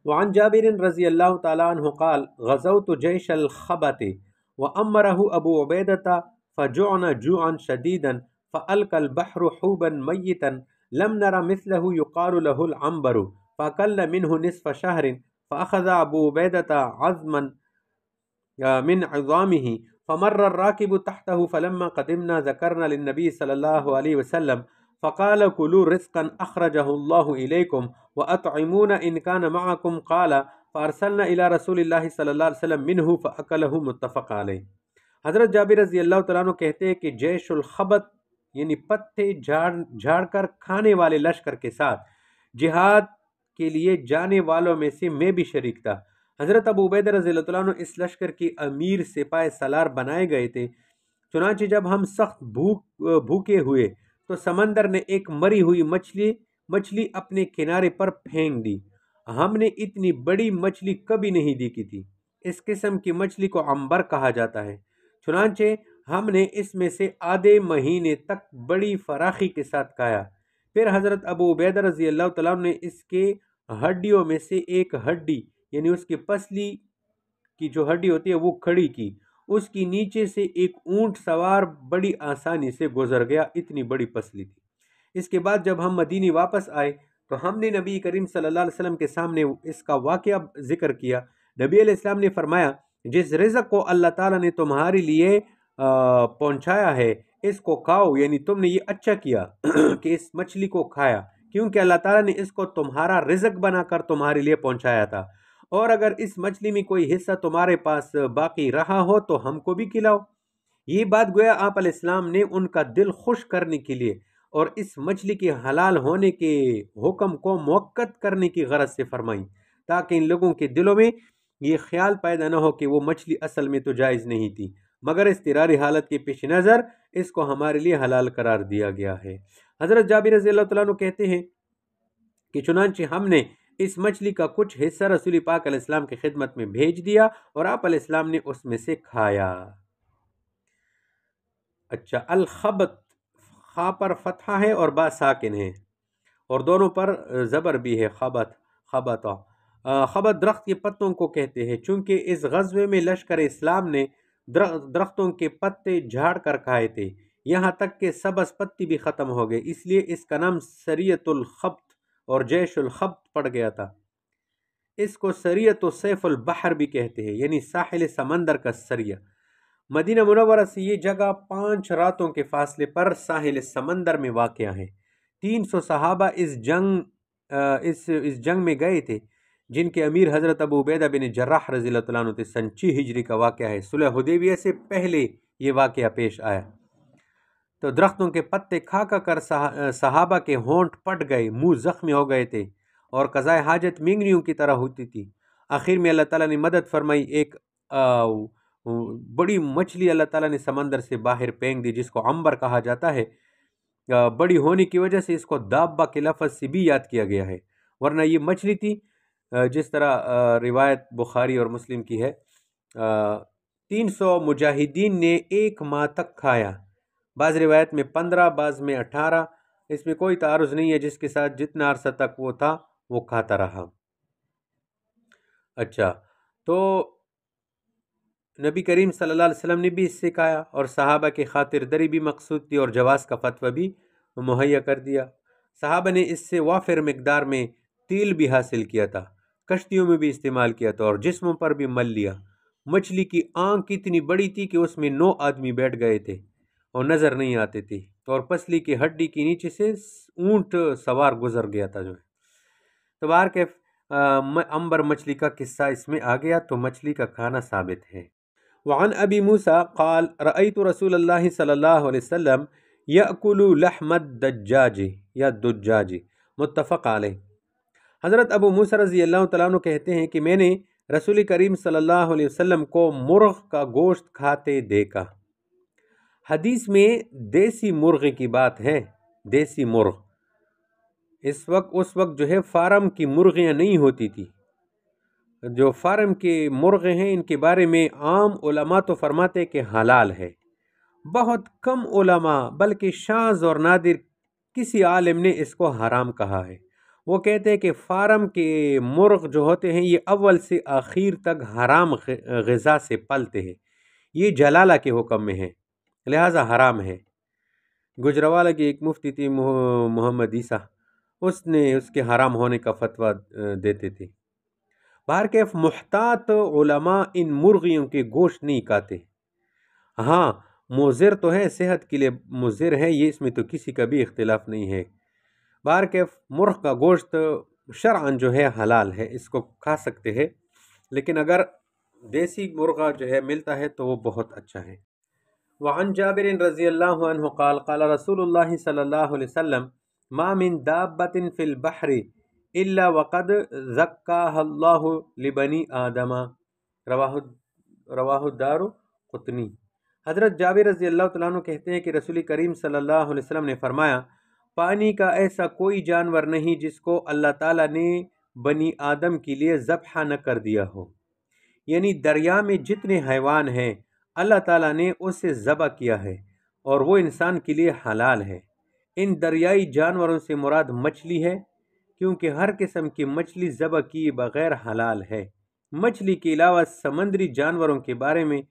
وعن جابر رضی اللہ تعالیٰ عنہ قال غزوت جيش الخبة وأمره أبو عبيدة فجعنا جوعا شديدا فألقى البحر حوبا ميتا لم نر مثله يقال له العنبر فأكل منه نصف شهر فأخذ أبو عبيدة عظما من عظامه فمر الراكب تحته فلما قدمنا ذكرنا للنبي صلى الله عليه وسلم فقال كلوا رزقا أخرجه الله إليكم وأطعمون إن كان معكم قال فأرسلنا إلى رسول الله صلی اللہ علیہ وسلم منه فأكله متفق علیہ۔ حضرت جابر رضی اللہ تعالیٰ عنہ کہتے ہیں کہ جیش الخبت یعنی پتے جھاڑ کر کھانے والے لشکر کے ساتھ جہاد کے لیے جانے والوں میں سے میں بھی شریک تھا۔ حضرت ابو عبیدہ رضی اللہ تعالیٰ عنہ اس لشکر کی امیر سپاہ سالار بنائے گئے تھے۔ چنانچہ جب ہم سخت بھوکے ہوئے تو سمندر نے ایک مری ہوئی مچھلی اپنے کنارے پر پھینک دی۔ ہم نے اتنی بڑی مچھلی کبھی نہیں دیکھی تھی۔ اس قسم کی مچھلی کو عنبر کہا جاتا ہے۔ چنانچہ ہم نے اس میں سے آدھے مہینے تک بڑی فراخی کے ساتھ کھایا۔ پھر حضرت ابو عبیدہ رضی اللہ تعالیٰ عنہ نے اس کے ہڈیوں میں سے ایک ہڈی یعنی اس کی پسلی کی جو ہڈی ہوتی ہے وہ کھڑی کی۔ اس کی نیچے سے ایک اونٹ سوار بڑی آسانی سے گزر گیا، اتنی بڑی پسلی تھی۔ اس کے بعد جب ہم مدینے واپس آئے تو ہم نے نبی کریم صلی اللہ علیہ وسلم کے سامنے اس کا واقعہ ذکر کیا۔ نبی علیہ السلام نے فرمایا جس رزق کو اللہ تعالیٰ نے تمہارے لیے پہنچایا ہے اس کو کھاؤ، یعنی تم نے یہ اچھا کیا کہ اس مچھلی کو کھایا، کیونکہ اللہ تعالیٰ نے اس کو تمہارا رزق بنا کر تمہارے لیے پہنچایا تھا، اور اگر اس مچھلی میں کوئی حصہ تمہارے پاس باقی رہا ہو تو ہم کو بھی کھلاؤ۔ یہ بات گویا آپ علیہ السلام نے ان کا دل خوش کرنے کے لیے اور اس مچھلی کے حلال ہونے کے حکم کو موقت کرنے کی غرض سے فرمائی، تاکہ ان لوگوں کے دلوں میں یہ خیال پیدا نہ ہو کہ وہ مچھلی اصل میں تو جائز نہیں تھی، مگر اضطراری حالت کے پیش نظر اس کو ہمارے لیے حلال قرار دیا گیا ہے۔ حضرت جابر رضی اللہ تعالیٰ عنہ کہتے ہیں کہ چنانچہ ہم نے اس مچھلی کا کچھ حصہ رسول پاک علیہ السلام کی خدمت میں بھیج دیا اور آپ علیہ السلام نے اس میں سے کھایا۔ اچھا، الخبت خا پر فتحہ ہے اور با ساکن ہے اور دونوں پر زبر بھی ہے، خبتا۔ خبت درخت کے پتوں کو کہتے ہیں، چونکہ اس غزوے میں لشکر اسلام نے درختوں کے پتے جھاڑ کر کھائے تھے، یہاں تک کہ سبز پتی بھی ختم ہو گئے، اس لیے اس کا نام سریت الخبت اور جیش الخبت پڑ گیا تھا۔ اس کو سریت و سیف البحر بھی کہتے ہیں، یعنی ساحل سمندر کا سریہ۔ مدینہ منورہ سے یہ جگہ 5 راتوں کے فاصلے پر ساحل سمندر میں واقع ہے۔ 300 صحابہ اس جنگ میں گئے تھے، جن کے امیر حضرت ابو عبیدہ بن جراح رضی اللہ عنہ تھے۔ 6 ہجری کا واقعہ ہے، صلح حدیبیہ سے پہلے یہ واقعہ پیش آیا۔ تو درختوں کے پتے کھا کر صحابہ کے ہونٹ پٹ گئے، منہ زخمی ہو گئے تھے اور قضائے حاجت مینگنیوں کی طرح ہوتی تھی۔ آخر میں اللہ تعالیٰ نے مدد فرمائی، ایک بڑی مچھلی اللہ تعالیٰ نے سمندر سے باہر پھینک دی جس کو عنبر کہا جاتا ہے۔ بڑی ہونے کی وجہ سے اس کو دابہ کے لفظ سے بھی یاد کیا گیا ہے، ورنہ یہ مچھلی تھی جس طرح روایت بخاری اور مسلم کی ہے۔ 300 مجاہدین نے 1 ماہ تک کھایا، بعض روایت میں 15، بعض میں 18، اس میں کوئی تعارض نہیں ہے، جس کے ساتھ جتنا عرصہ تک وہ تھا وہ کھاتا رہا۔ اچھا، تو نبی کریم صلی اللہ علیہ وسلم نے بھی اس سے کھایا اور صحابہ کی خاطر دری بھی مقصود تھی اور جواز کا فتویٰ بھی مہیا کر دیا۔ صحابہ نے اس سے وافر مقدار میں تیل بھی حاصل کیا تھا، کشتیوں میں بھی استعمال کیا تھا اور جسموں پر بھی مل لیا۔ مچھلی کی آنکھ اتنی بڑی تھی کہ اس میں 9 آدمی بیٹھ گئے تھے اور نظر نہیں آتے تھے، اور پسلی کی ہڈی کے نیچے سے اونٹ سوار گزر گیا تھا جو ہے۔ تو باہر کے عنبر مچھلی کا قصہ اس میں آ گیا، تو مچھلی کا کھانا ثابت ہے۔ وعن ابی موسیٰ قال رأیت رسول اللہ صلی اللہ علیہ وسلم یأکل لحم الدجاج یا دجاج، متفق علیہ۔ حضرت ابو موسیٰ رضی اللہ تعالیٰ عنہ کہتے ہیں کہ میں نے رسول کریم صلی اللہ علیہ وسلم کو مرغ کا گوشت کھاتے دیکھا۔ حدیث میں دیسی مرغ کی بات ہے، دیسی مرغ۔ اس وقت جو ہے فارم کی مرغیاں نہیں ہوتی تھی۔ جو فارم کے مرغ ہیں ان کے بارے میں عام علماء تو فرماتے کہ حلال ہے، بہت کم علماء بلکہ شاذ اور نادر کسی عالم نے اس کو حرام کہا ہے۔ وہ کہتے ہیں کہ فارم کے مرغ جو ہوتے ہیں یہ اول سے آخر تک حرام غذا سے پلتے ہیں، یہ جلالہ کے حکم میں ہے لہٰذا حرام ہے۔ گجروالا کی ایک مفتی تھی محمد عیسیٰ، اس نے اس کے حرام ہونے کا فتویٰ دیتے تھے۔ بہرکیف محتاط علماء ان مرغیوں کے گوشت نہیں کھاتے، ہاں مضر تو ہے، صحت کے لیے مضر ہے، یہ اس میں تو کسی کا بھی اختلاف نہیں ہے۔ بہرکیف مرغ کا گوشت شرعاً جو ہے حلال ہے، اس کو کھا سکتے ہیں، لیکن اگر دیسی مرغا جو ہے ملتا ہے تو وہ بہت اچھا ہے۔ وعن جابر رضی اللہ عنہ قال قال رسول اللہ صلی اللہ علیہ وسلم ما من دابت فی البحر الا وقد زکاها اللہ لبنی آدم، رواہ الدار قطنی۔ حضرت جابر رضی اللہ تعالیٰ عنہ کہتے ہیں کہ رسول کریم صلی اللہ علیہ وسلم نے فرمایا، پانی کا ایسا کوئی جانور نہیں جس کو اللہ تعالیٰ نے بنی آدم کے لیے ذبح نہ کر دیا ہو، یعنی دریا میں جتنے حیوان ہیں اللہ تعالیٰ نے اسے ذبح کیا ہے اور وہ انسان کے لیے حلال ہے۔ ان دریائی جانوروں سے مراد مچھلی ہے، کیونکہ ہر قسم کی مچھلی ذبح کیے بغیر حلال ہے۔ مچھلی کے علاوہ سمندری جانوروں کے بارے میں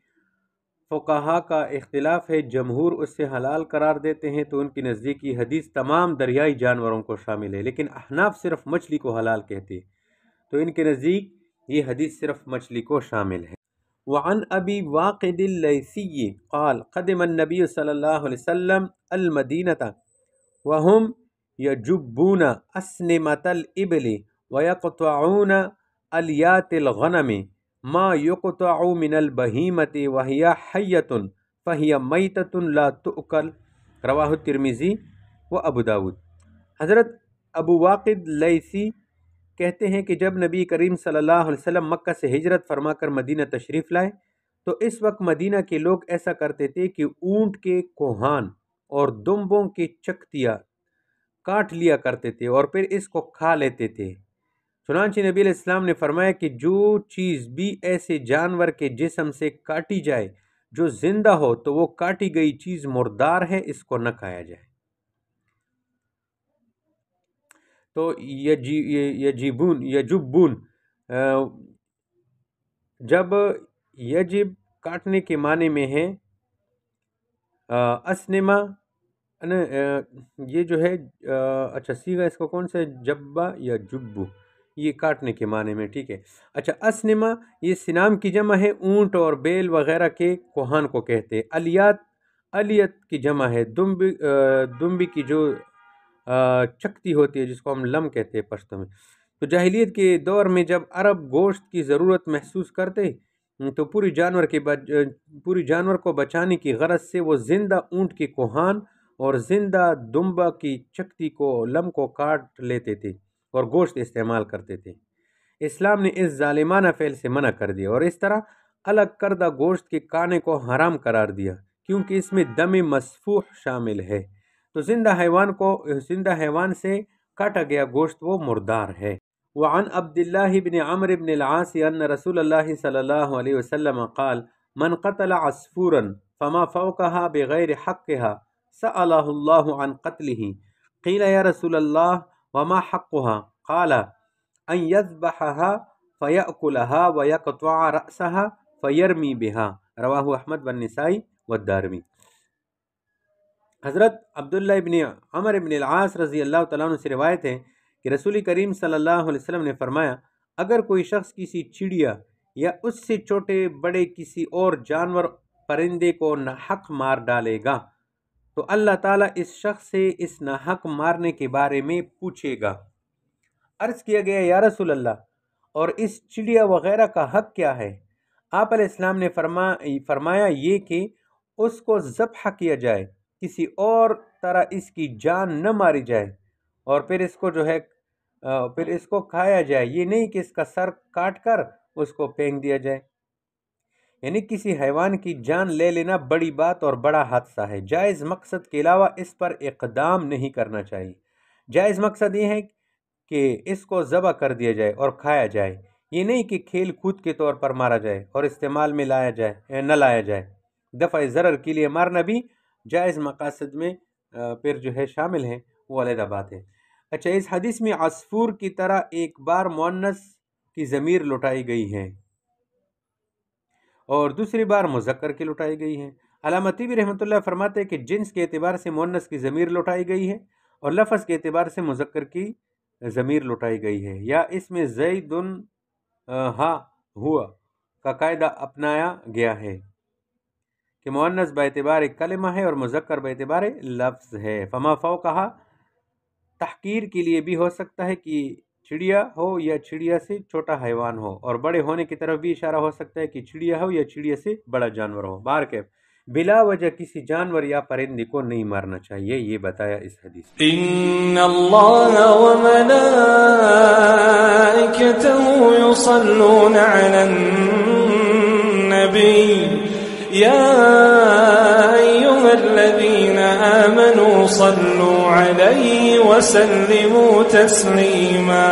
فقہا کا اختلاف ہے، جمہور اس سے حلال قرار دیتے ہیں تو ان کی نزدیک یہ حدیث تمام دریائی جانوروں کو شامل ہے، لیکن احناف صرف مچھلی کو حلال کہتے ہیں تو ان کے نزدیک یہ حدیث صرف مچھلی کو شامل ہے۔ وعن ابی واقد اللیثی قال قدم النبی صلی اللہ علیہ وسلم المدینۃ وهم یجبون اسنمۃ الابل ویقطعون الیات الغنم ما یقطع من البہیمۃ وہی حیۃ فہی میتۃ لا تؤکل، رواہ الترمذی و ابو داود۔ حضرت ابو واقد لیثی کہتے ہیں کہ جب نبی کریم صلی اللہ علیہ وسلم مکہ سے ہجرت فرما کر مدینہ تشریف لائے تو اس وقت مدینہ کے لوگ ایسا کرتے تھے کہ اونٹ کے کوہان اور دمبوں کی چکتیاں کاٹ لیا کرتے تھے اور پھر اس کو کھا لیتے تھے۔ چنانچہ نبی علیہ السلام نے فرمایا کہ جو چیز بھی ایسے جانور کے جسم سے کاٹی جائے جو زندہ ہو تو وہ کاٹی گئی چیز مردار ہے، اس کو نہ کھایا جائے۔ تو یجبون جب یجب کاٹنے کے معنی میں ہے، اسنما یہ جو ہے اچھا سیغہ اس کو کون سے جبا یا جبو، یہ کاٹنے کے معنی میں، ٹھیک ہے۔ اچھا اسنما یہ سنام کی جمع ہے، اونٹ اور بیل وغیرہ کے کوہان کو کہتے ہیں۔ الیت کی جمع ہے، دمبی کی جو چکتی ہوتی ہے جس کو ہم لم کہتے ہیں پشتو میں۔ تو جاہلیت کے دور میں جب عرب گوشت کی ضرورت محسوس کرتے تو پوری جانور کو بچانے کی غرض سے وہ زندہ اونٹ کے کوہان اور زندہ دمبا کی چکتی کو لم کو کاٹ لیتے تھے اور گوشت استعمال کرتے تھے۔ اسلام نے اس ظالمانہ فعل سے منع کر دیا اور اس طرح الگ کردہ گوشت کے کھانے کو حرام قرار دیا، کیونکہ اس میں دم مسفوح شامل ہے، تو زندہ حیوان سے کاٹا گیا گوشت وہ مردار ہے۔ وعن عبداللہ بن عمرو بن العاص ان رسول اللہ صلی اللہ علیہ وسلم قال من قتل عصفورا فما فوقها بغیر حقها سألہ اللہ عن قتله قیل یا رسول اللہ وما حقها قال ان يذبحها فيأكلها ويقطع رأسها فيرمي بها، رواہ احمد والنسائی والدارمی۔ حضرت عبداللہ ابن عمر ابن العاص رضی اللہ تعالیٰ عنہ سے روایت ہے کہ رسول کریم صلی اللہ علیہ وسلم نے فرمایا، اگر کوئی شخص کسی چڑیا یا اس سے چھوٹے بڑے کسی اور جانور پرندے کو ناحق مار ڈالے گا تو اللہ تعالیٰ اس شخص سے اس ناحق مارنے کے بارے میں پوچھے گا۔ عرض کیا گیا یا رسول اللہ، اور اس چڑیا وغیرہ کا حق کیا ہے؟ آپ علیہ السلام نے فرمایا یہ کہ اس کو ذبح کیا جائے، کسی اور طرح اس کی جان نہ ماری جائے اور پھر اس کو کھایا جائے، یہ نہیں کہ اس کا سر کاٹ کر اس کو پھینک دیا جائے۔ یعنی کسی حیوان کی جان لے لینا بڑی بات اور بڑا حادثہ ہے، جائز مقصد کے علاوہ اس پر اقدام نہیں کرنا چاہیے۔ جائز مقصد یہ ہے کہ اس کو ذبح کر دیا جائے اور کھایا جائے، یہ نہیں کہ کھیل کود کے طور پر مارا جائے اور استعمال میں نہ لایا جائے۔ دفع ضرر کے لیے مارنا بھی جائز مقاصد میں پھر جو ہے شامل ہے، وہ علیحدہ بات ہے۔ اچھا، اس حدیث میں عصفور کی طرح ایک بار مؤنث کی ضمیر لٹائی گئی ہے اور دوسری بار مذکر کی لٹائی گئی ہے۔ علامہ طیبی رحمۃ اللہ فرماتے ہیں کہ جنس کے اعتبار سے مؤنث کی ضمیر لٹائی گئی ہے اور لفظ کے اعتبار سے مذکر کی ضمیر لٹائی گئی ہے، یا اس میں زید ہا ہوا کا قاعدہ اپنایا گیا ہے کہ مؤنث باعتبار کلمہ ہے اور مذکر باعتبار لفظ ہے۔ فما فوقہا تحقیر کے لیے بھی ہو سکتا ہے کہ چڑیا ہو یا چڑیا سے چھوٹا حیوان ہو، اور بڑے ہونے کی طرف بھی اشارہ ہو سکتا ہے کہ چڑیا ہو یا چڑیا سے بڑا جانور ہو۔ بہرکیف بلا وجہ کسی جانور یا پرندے کو نہیں مارنا چاہیے، یہ بتایا اس حدیث میں۔ ان اللہ وملائکتہ یصلون علی النبی یا ایھا الذین آمنوا صلوا علیہ وسلموا تسلیما۔